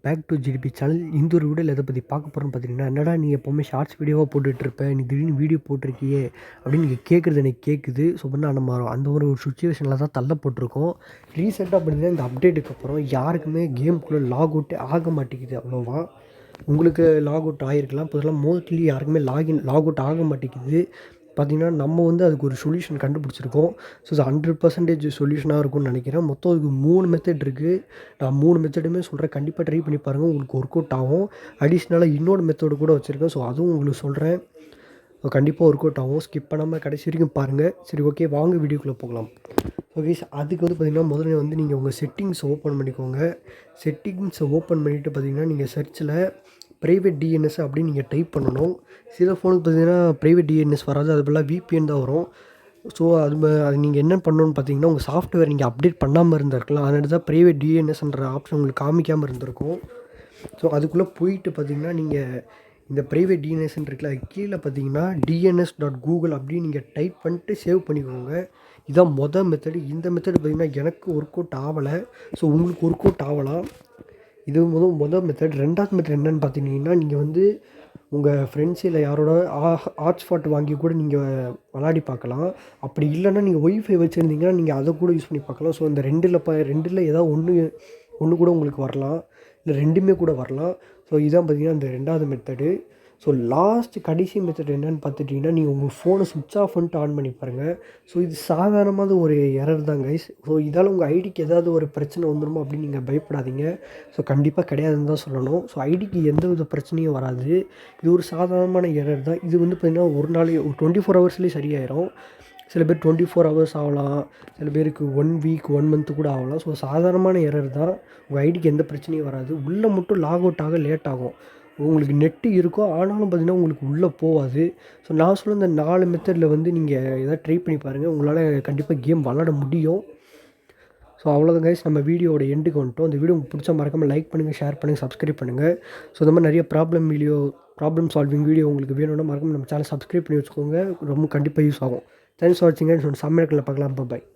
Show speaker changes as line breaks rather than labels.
Back to GDP channel. இந்த ஒரு வீடியோவில் எதை பற்றி பார்க்க போகிறோன்னு பார்த்தீங்கன்னா, என்னடா நீ எப்போவுமே ஷார்ட்ஸ் வீடியோவாக போட்டுட்ருப்ப, நீ திடீர்னு வீடியோ போட்டிருக்கியே அப்படின்னு நீங்கள் கேட்குறது எனக்கு கேட்குது. ஸோ பண்ணால் நம்ம அந்த ஒரு சுச்சுவேஷனில் தான் தள்ளப்பட்டிருக்கோம். ரீசெண்டாக பார்த்தீங்கன்னா இந்த அப்டேட்டுக்கு அப்புறம் யாருக்குமே கேமுக்குள்ளே லாக் அவுட்டே ஆக மாட்டேங்குது அவ்வளோவா. உங்களுக்கு லாக் அவுட் ஆகிருக்கலாம், இப்போதெல்லாம் மோஸ்ட்லி யாருக்குமே லாக் அவுட் ஆக மாட்டேங்குது. பார்த்திங்கன்னா நம்ம அதுக்கு ஒரு சொல்யூஷன் கண்டுபிடிச்சிருக்கோம். ஸோ இது 100% சொல்யூஷனாக இருக்கும்னு நினைக்கிறேன். மொத்தம் அதுக்கு 3 மெத்தட் இருக்குது. நான் 3 மெத்தடுமே சொல்கிறேன், கண்டிப்பாக ட்ரை பண்ணி பாருங்கள், உங்களுக்கு ஒர்க் அவுட் ஆகும். அடிஷ்னலாக இன்னொரு மெத்தடு கூட வச்சுருக்கேன். ஸோ அதுவும் உங்களுக்கு சொல்கிறேன், கண்டிப்பாக ஒர்க் அவுட் ஆகும். ஸ்கிப் பண்ணாமல் கடைசி வரைக்கும் பாருங்கள். சரி, ஓகே, வாங்க வீடியோக்குள்ளே போகலாம். ஓகே, அதுக்கு பார்த்திங்கன்னா முதல்ல நீங்கள் உங்கள் செட்டிங்ஸை ஓப்பன் பண்ணிக்கோங்க. செட்டிங்ஸை ஓப்பன் பண்ணிவிட்டு பார்த்திங்கன்னா நீங்கள் சர்ச்சில் ப்ரைவேட் டிஎன்எஸ் அப்படின்னு நீங்கள் டைப் பண்ணணும். சில ஃபோனுக்கு பார்த்தீங்கன்னா ப்ரைவேட் டிஎன்எஸ் வராது, அது பதிலாக விபிஎன் தான் வரும். ஸோ அது நீங்கள் என்ன பண்ணணுன்னு பார்த்தீங்கன்னா, உங்கள் சாஃப்ட்வேர் நீங்கள் அப்டேட் பண்ணாமல் இருந்திருக்கலாம், அதனால தான் ப்ரைவேட் டிஎன்எஸ்ன்ற ஆப்ஷன் உங்களுக்கு காமிக்காமல் இருந்திருக்கும். ஸோ அதுக்குள்ளே போயிட்டு பார்த்தீங்கன்னா நீங்கள் இந்த ப்ரைவேட் டிஎன்எஸ்ன்னு இருக்குல்ல, அது கீழே பார்த்தீங்கன்னா dns.google அப்படின்னு நீங்கள் டைப் பண்ணிட்டு சேவ் பண்ணிக்கோங்க. இதுதான் மெத்தடு. இந்த மெத்தடு பார்த்திங்கன்னா எனக்கு ஒர்க் அவுட் ஆகலை. ஸோ உங்களுக்கு ஒர்க் அவுட் ஆகலாம். இது மொதல் மெத்தட். 2வது மெத்தட் என்னென்னு பார்த்திங்கன்னா, நீங்கள் உங்கள் ஃப்ரெண்ட்ஸ் இல்லை யாரோட ஹாட்ஸ்பாட் வாங்கி கூட நீங்கள் விளாடி பார்க்கலாம். அப்படி இல்லைன்னா நீங்கள் ஒய்ஃபை வச்சுருந்தீங்கன்னா நீங்கள் அதை கூட யூஸ் பண்ணி பார்க்கலாம். ஸோ இந்த ரெண்டில் ஏதாவது ஒன்று கூட உங்களுக்கு வரலாம், இல்லை 2மே கூட வரலாம். ஸோ இதான் பார்த்திங்கன்னா இந்த 2வது மெத்தடு. ஸோ கடைசி மெத்தட் என்னென்னு பார்த்துட்டிங்கன்னா, நீங்கள் உங்கள் ஃபோனை சுவிட்ச் ஆஃப் பண்ணிட்டு ஆன் பண்ணி பாருங்கள். ஸோ இது சாதாரணமான ஒரு எரர் தான் கைஸ். ஸோ இதால் உங்கள் ஐடிக்கு ஏதாவது ஒரு பிரச்சனை வந்துடுமோ அப்படின்னு நீங்கள் பயப்படாதீங்க. ஸோ கண்டிப்பாக கிடையாதுன்னு தான் சொல்லணும். ஸோ ஐடிக்கு எந்த வித பிரச்சனையும் வராது. இது ஒரு சாதாரணமான எரர் தான். இது பார்த்திங்கன்னா ஒரு 24 ஹவர்ஸ்லேயே சரியாயிடும். சில பேர் 24 ஹவர்ஸ் ஆகலாம், சில பேருக்கு 1 வீக் 1 மந்த்து கூட ஆகலாம். ஸோ சாதாரணமான எரர் தான். உங்கள் ஐடிக்கு எந்த பிரச்சனையும் வராது. உள்ளே மட்டும் லாக் அவுட் ஆக லேட் ஆகும். உங்களுக்கு நெட்டு இருக்கும், ஆனாலும் பார்த்திங்கன்னா உங்களுக்கு உள்ளே போகாது. ஸோ நான் சொல்ல இந்த 4 மெத்தடில் நீங்கள் எதாவது ட்ரை பண்ணி பாருங்கள், உங்களால் கண்டிப்பாக கேம் விளாட முடியும். ஸோ அவ்வளோதான் கைஸ், நம்ம வீடியோவோட எண்டுக்கு வந்துட்டோம். இந்த வீடியோ உங்களுக்கு பிடிச்சா மறக்காமல் லைக் பண்ணுங்கள், ஷேர் பண்ணுங்கள், சப்ஸ்கிரைப் பண்ணுங்கள். ஸோ இந்த மாதிரி நிறைய ப்ராப்ளம் சால்விங் வீடியோ உங்களுக்கு வேணும்னா மறக்காமல் நம்ம சேனல் சப்ஸ்கிரைப் பண்ணி வச்சுக்கோங்க. ரொம்ப கண்டிப்பாக யூஸ் ஆகும். தேங்க்ஸ் ஃபார் வாட்சிங். செம்மையாக பார்க்கலாம். பாய்.